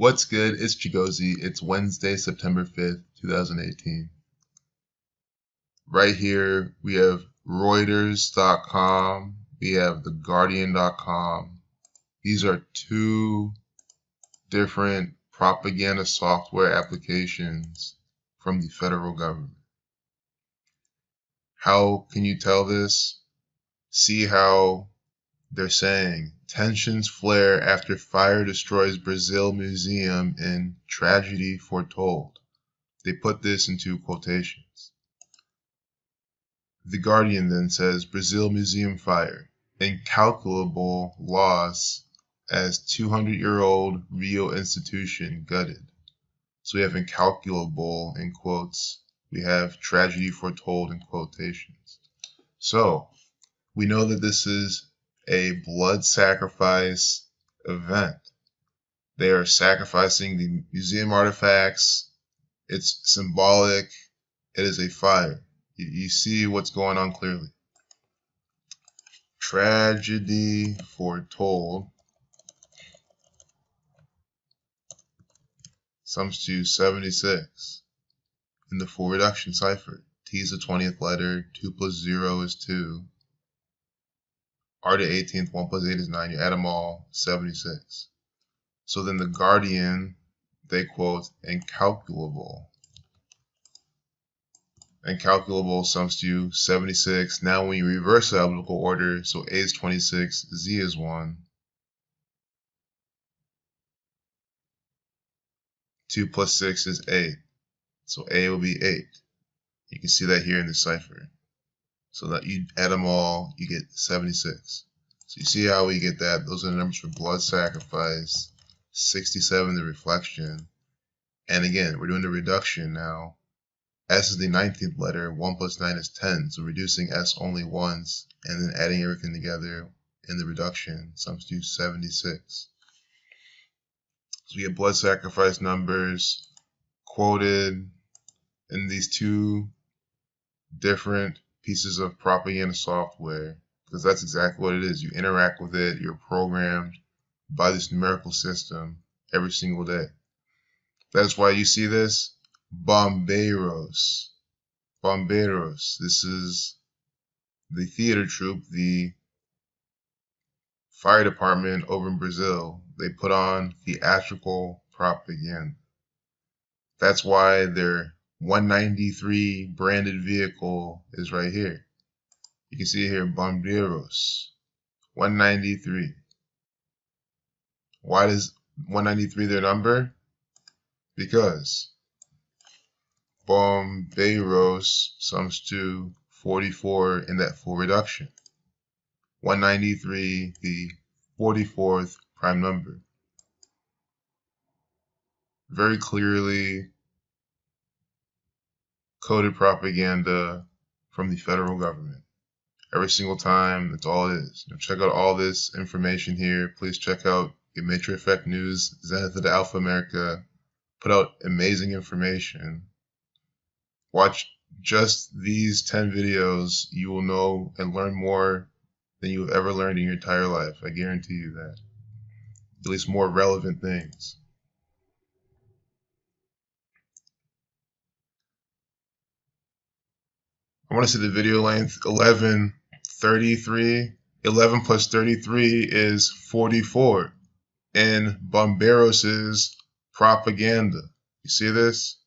What's good? It's Chigozie. It's Wednesday, September 5th, 2018. Right here, we have Reuters.com. We have TheGuardian.com. These are two different propaganda software applications from the federal government. How can you tell this? See how they're saying tensions flare after fire destroys Brazil museum in tragedy foretold. They put this into quotations. The Guardian then says Brazil museum fire, incalculable loss as 200-year-old Rio institution gutted. So we have incalculable in quotes. We have tragedy foretold in quotations. So we know that this is a blood sacrifice event. They are sacrificing the museum artifacts. It's symbolic. It is a fire. You see what's going on clearly. Tragedy foretold sums to 76 in the full reduction cipher. T is the 20th letter. 2 plus 0 is 2. R to 18th, 1 plus 8 is 9. You add them all, 76. So then the Guardian, they quote, incalculable. Incalculable sums to 76. Now when you reverse the alphabetical order, so A is 26, Z is 1. 2 plus 6 is 8. So A will be 8. You can see that here in the cipher. So that you add them all, you get 76. So you see how we get that? Those are the numbers for blood sacrifice. 67, the reflection. And again, we're doing the reduction now. S is the 19th letter. 1 plus 9 is 10. So reducing S only once, and then adding everything together in the reduction sums to 76. So we get blood sacrifice numbers quoted in these two different pieces of propaganda software, because that's exactly what it is. You interact with it. You're programmed by this numerical system every single day. That's why you see this. Bombeiros. Bombeiros. This is the theater troupe, the fire department over in Brazil. They put on theatrical propaganda. That's why their 193 branded vehicle is right here. You can see here, Bombeiros. 193. Why is 193 their number? Because Bombeiros sums to 44 in that full reduction. 193, the 44th prime number. Very clearly coded propaganda from the federal government. Every single time, that's all it is. Check out all this information here. Please check out Matrix Effect News, Zenith of the Alpha America. Put out amazing information. Watch just these 10 videos. You will know and learn more than you've ever learned in your entire life. I guarantee you that. At least more relevant things. I want to see the video length. 11:33. 11 plus 33 is 44 in Bombeiros' propaganda. You see this?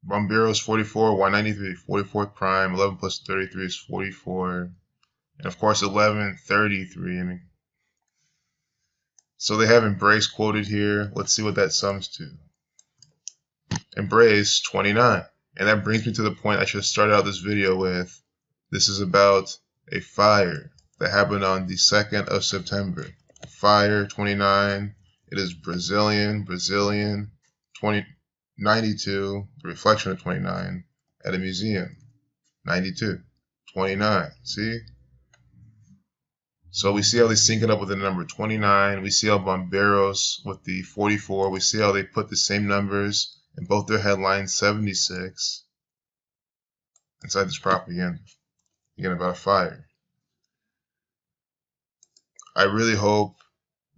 Bombeiros 44, 193, 44th prime. 11 plus 33 is 44. And of course 11:33. So they have embrace quoted here. Let's see what that sums to. Embrace 29. And that brings me to the point I should have started out this video with. This is about a fire that happened on the 2nd of September. Fire 29. It is Brazilian 92, the reflection of 29 at a museum. 92, 29. See? So we see how they sync it up with the number 29. We see how Bombeiros with the 44. We see how they put the same numbers in both their headlines, 76, inside this propaganda. Again, about a fire. I really hope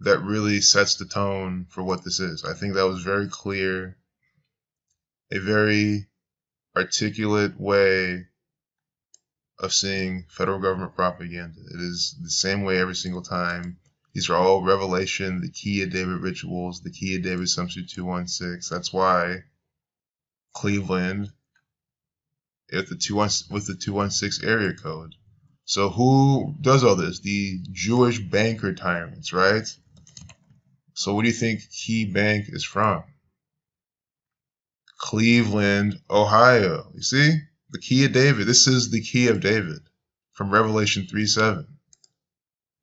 that really sets the tone for what this is. I think that was very clear, a very articulate way of seeing federal government propaganda. It is the same way every single time. These are all revelation, the key of David rituals, the key of David Sumpsu 216. That's why Cleveland with the 216 area code. So who does all this? The Jewish banker tyrants, right? So what do you think Key Bank is from? Cleveland, Ohio. You see? The key of David. This is the key of David from Revelation 3:7.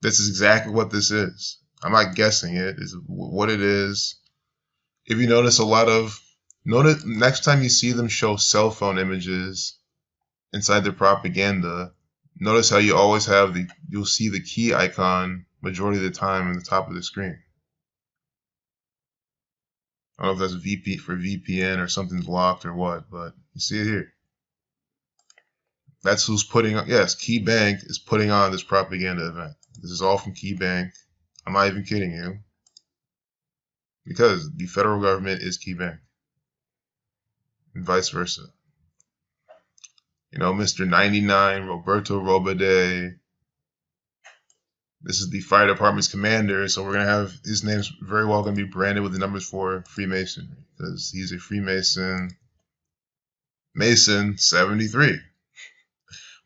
This is exactly what this is. I'm not guessing it. It's what it is. If you notice next time you see them show cell phone images inside their propaganda, notice how you always have you'll see the key icon majority of the time in the top of the screen. I don't know if that's VP for VPN or something's locked or what, but you see it here. That's who's putting on, yes, Key Bank is putting on this propaganda event. This is all from Key Bank. I'm not even kidding you. Because the federal government is Key Bank. And vice versa. You know, Mr. 99, Roberto Robade. This is the fire department's commander, so we're going to have, his name's very well going to be branded with the numbers for Freemasonry. Because he's a Freemason. Mason 73.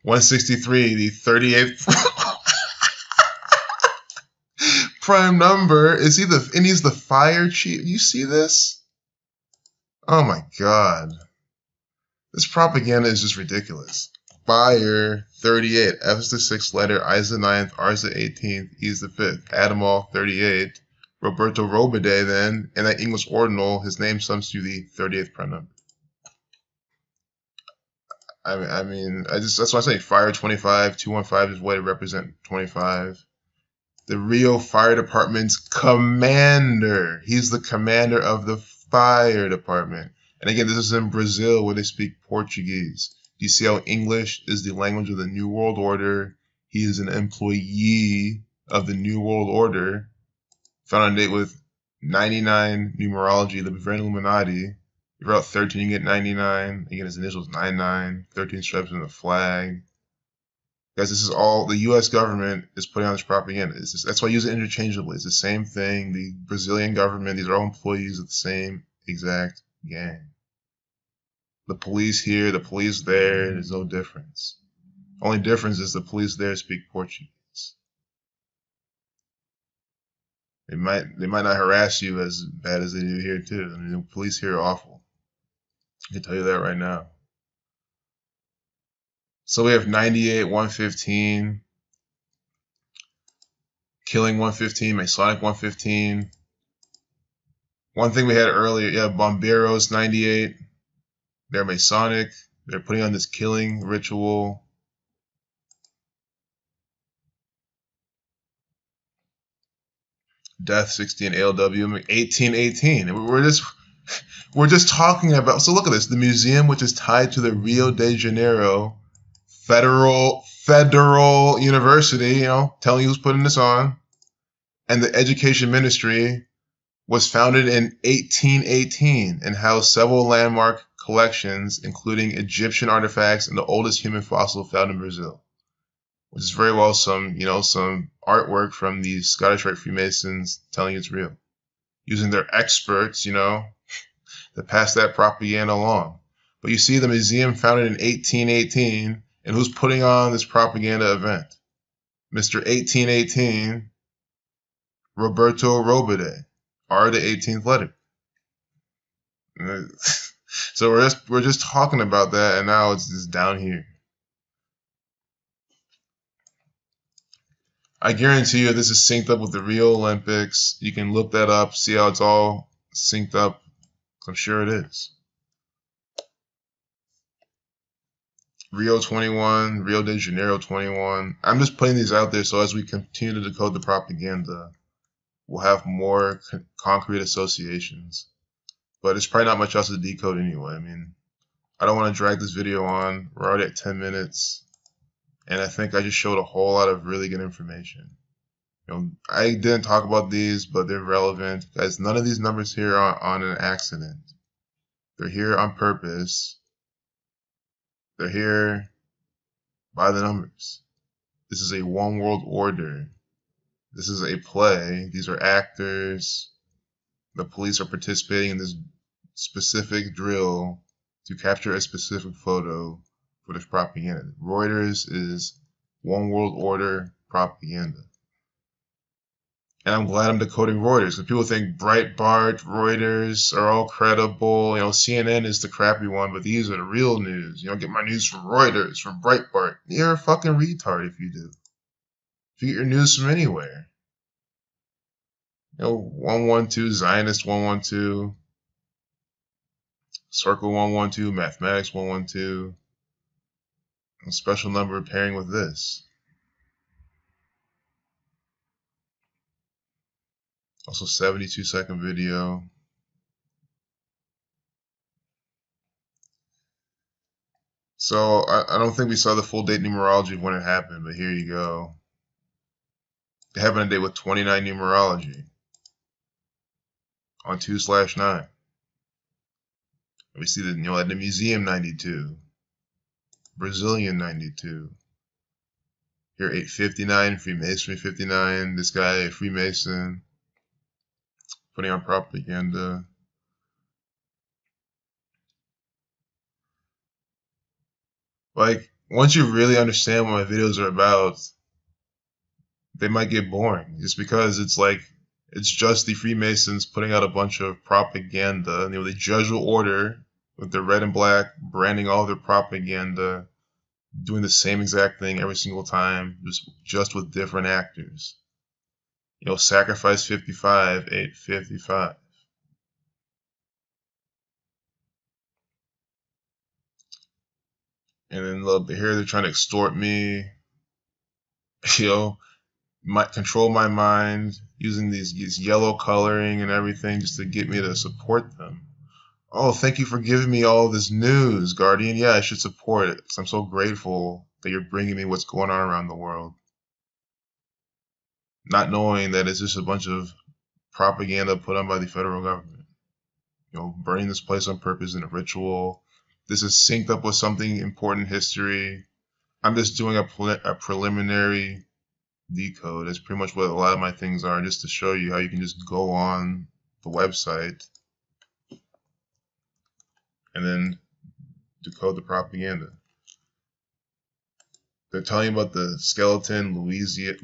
163, the 38th prime number. Is he and he's the fire chief. You see this? Oh my God. This propaganda is just ridiculous. Fire 38. F is the 6th letter, I is the 9th, R is the 18th, E is the 5th. Add them all, 38. Roberto Robade then, in that English ordinal, his name sums to the 38th prime number. I mean, that's why I say fire 25, 215 is a way to represent 25. The Rio Fire Department's commander. He's the commander of the fire department. And again, this is in Brazil where they speak Portuguese. Do you see how English is the language of the New World Order? He is an employee of the New World Order. Found on date with 99 numerology, the Bavarian Illuminati. If you're out 13, you get 99. Again, his initials 99. 13 stripes in the flag. Guys, this is all the U.S. government is putting on this propaganda. That's why I use it interchangeably. It's the same thing. The Brazilian government, these are all employees of the same exact gang. The police here, the police there, there's no difference. Only difference is the police there speak Portuguese. They might not harass you as bad as they do here too. I mean, the police here are awful. I can tell you that right now. So we have 98, 115, Killing 115, Masonic 115. One thing we had earlier, yeah, Bomberos 98. They're Masonic. They're putting on this killing ritual. Death 16, ALW 1818. And we're just talking about, so look at this, the museum which is tied to the Rio de Janeiro Federal University, you know, telling you who's putting this on. And the education ministry was founded in 1818 and housed several landmark collections, including Egyptian artifacts and the oldest human fossil found in Brazil, which is very well some artwork from the Scottish Rite Freemasons telling it's real, using their experts, you know, to pass that propaganda along. But you see the museum founded in 1818, and who's putting on this propaganda event? Mr. 1818, Roberto Robade, R the 18th letter. So we're just talking about that, and now it's just down here. I guarantee you this is synced up with the Rio Olympics. You can look that up, see how it's all synced up. I'm sure it is. Rio 21, Rio de Janeiro 21. I'm just putting these out there so as we continue to decode the propaganda, we'll have more concrete associations. But it's probably not much else to decode anyway. I mean, I don't want to drag this video on. We're already at 10 minutes. And I think I just showed a whole lot of really good information. I didn't talk about these, but they're relevant. Guys, none of these numbers here are on an accident. They're here on purpose. They're here by the numbers. This is a one world order. This is a play. These are actors. The police are participating in this specific drill to capture a specific photo for this propaganda. Reuters is one world order propaganda. And I'm glad I'm decoding Reuters, because people think Breitbart, Reuters are all credible. CNN is the crappy one, but these are the real news. You don't get my news from Reuters, from Breitbart. You're a fucking retard if you do. If you get your news from anywhere. 112, Zionist 112, Circle 112, Mathematics 112, a special number pairing with this. Also 72-second video. So I don't think we saw the full date numerology of when it happened, but here you go. It happened a day with 29 numerology on 2/9. We see that at the museum 92, Brazilian 92. Here 859, Freemasonry 59. This guy a Freemason, putting on propaganda. Like, once you really understand what my videos are about, they might get boring, just because it's just the Freemasons putting out a bunch of propaganda. And, the Jesuit order with the red and black branding all their propaganda, doing the same exact thing every single time, just with different actors. Sacrifice 55, 855. And then look, here they're trying to extort me, control my mind, using these yellow coloring and everything just to get me to support them. Oh, thank you for giving me all this news, Guardian. Yeah, I should support it, because I'm so grateful that you're bringing me what's going on around the world. Not knowing that it's just a bunch of propaganda put on by the federal government. Burning this place on purpose in a ritual. This is synced up with something important in history. I'm just doing a preliminary decode. That's pretty much what a lot of my things are, just to show you how you can just go on the website and then decode the propaganda. They're telling you about the skeleton, Louisia,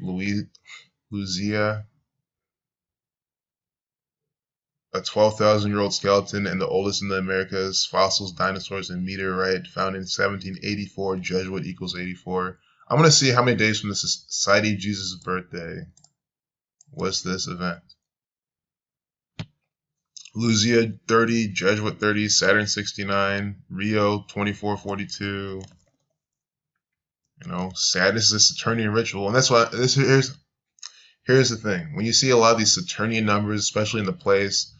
a 12,000-year-old skeleton and the oldest in the Americas, fossils, dinosaurs, and meteorite found in 1784. Jesuit equals 84. I'm going to see how many days from the Society of Jesus' birthday was this event. Louisia 30, Jesuit 30, Saturn 69, Rio 2442. Sadness is a Saturnian ritual, and that's why here's the thing. When you see a lot of these Saturnian numbers, especially in the place,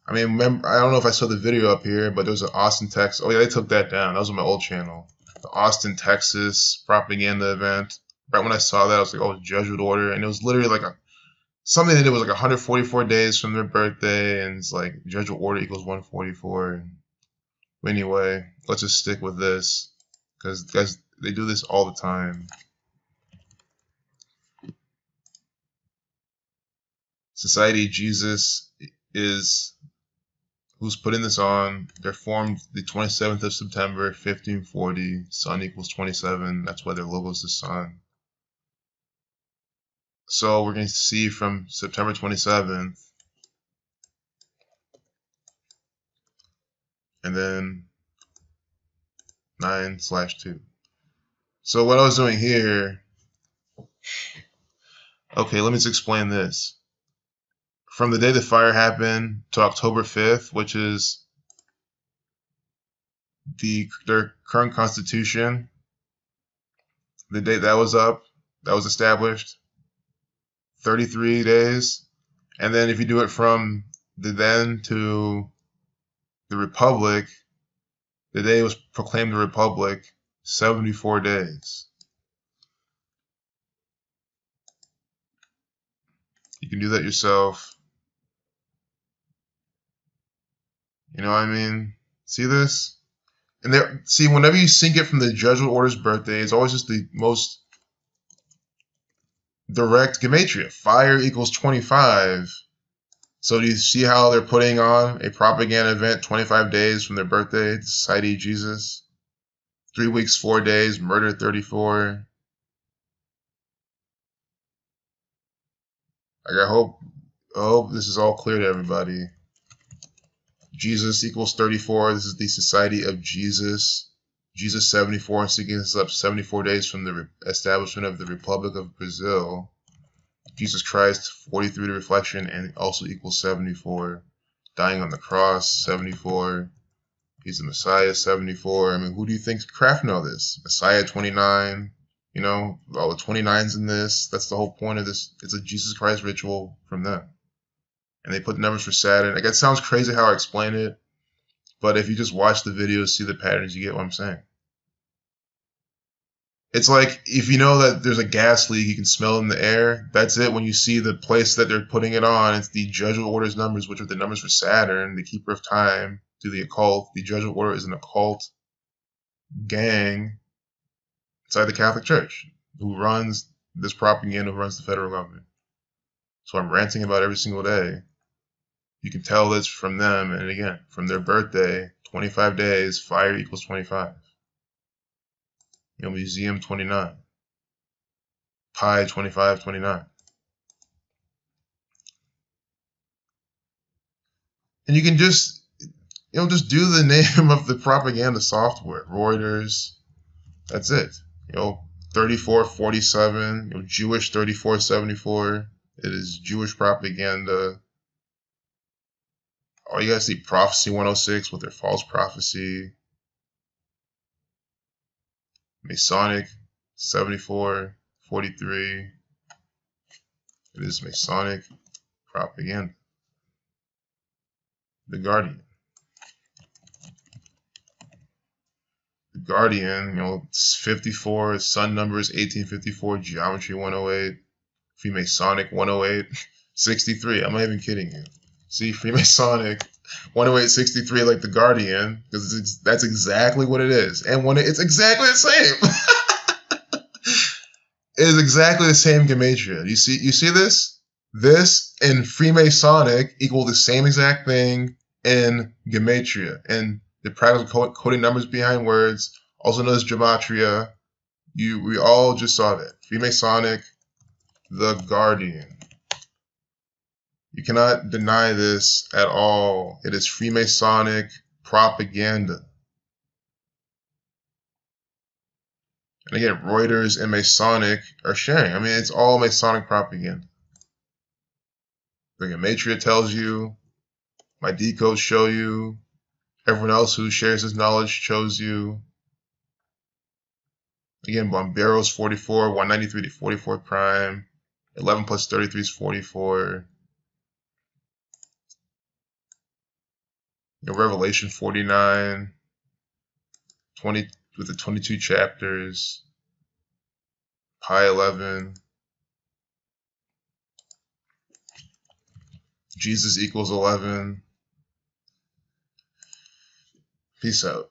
I don't know if I saw the video up here, but there was an Austin, Texas. Oh yeah, they took that down. That was on my old channel. The Austin, Texas propaganda event. Right when I saw that, I was like, oh, it's Jesuit order, and it was literally like something that was like 144 days from their birthday, and it's like Jesuit order equals 144. Anyway, let's just stick with this, because guys, they do this all the time. Society of Jesus is who's putting this on. They're formed the 27th of September, 1540. Sun equals 27. That's why their logo is the sun. So we're going to see from September 27th, and then 9/2. So what I was doing here, okay, let me just explain this. From the day the fire happened to October 5th, which is their current constitution, the date that was up, that was established, 33 days. And then if you do it from the then to the Republic, the day it was proclaimed the Republic, 74 days. You can do that yourself. You know what I mean? See this? And there, see, whenever you sync it from the Jesuit order's birthday, it's always just the most direct gematria. Fire equals 25. So do you see how they're putting on a propaganda event 25 days from their birthday, Society of Jesus? 3 weeks, 4 days, murder 34. Like I hope this is all clear to everybody. Jesus equals 34. This is the Society of Jesus. Jesus 74 and syncing this up 74 days from the establishment of the Republic of Brazil. Jesus Christ 43 to reflection and also equals 74. Dying on the cross 74. He's the Messiah 74. I mean, who do you think's crafting all this? Messiah 29. You know, all the 29s in this. That's the whole point of this. It's a Jesus Christ ritual from them. And they put numbers for Saturn. Like, it sounds crazy how I explain it, but if you just watch the videos, see the patterns, you get what I'm saying. It's like if you know that there's a gas leak, you can smell it in the air. That's it. When you see the place that they're putting it on, it's the Jesuit order's numbers, which are the numbers for Saturn, the keeper of time, through the occult. The Jesuit order is an occult gang inside the Catholic Church who runs this propaganda, who runs the federal government. So I'm ranting about every single day. You can tell this from them, and again, from their birthday, 25 days, fire equals 25. You know, museum 29. Pi 25, 29. And you can just, just do the name of the propaganda software. Reuters. That's it. 3447. Jewish 3474. It is Jewish propaganda. Oh, you guys see Prophecy 106 with their false prophecy. Masonic 7443. It is Masonic propaganda. The Guardian. The Guardian, it's 54, sun numbers 1854, geometry 108, Freemasonic 108, 63. I'm not even kidding you. See, Freemasonic 108, 63, like the Guardian, because that's exactly what it is. And when it's exactly the same. It is exactly the same gematria. You see this? This and Freemasonic equal the same exact thing in gematria. And the practical coding numbers behind words, also known as gematria. We all just saw that. Freemasonic, the Guardian. You cannot deny this at all. It is Freemasonic propaganda. And again, Reuters and Masonic are sharing. I mean, it's all Masonic propaganda. The gematria tells you. My decodes show you. Everyone else who shares this knowledge shows you. Again, Bomberos 44, 193 to 44 prime. 11 plus 33 is 44. Revelation 49. 20 with the 22 chapters. Pi 11. Jesus equals 11. Peace out.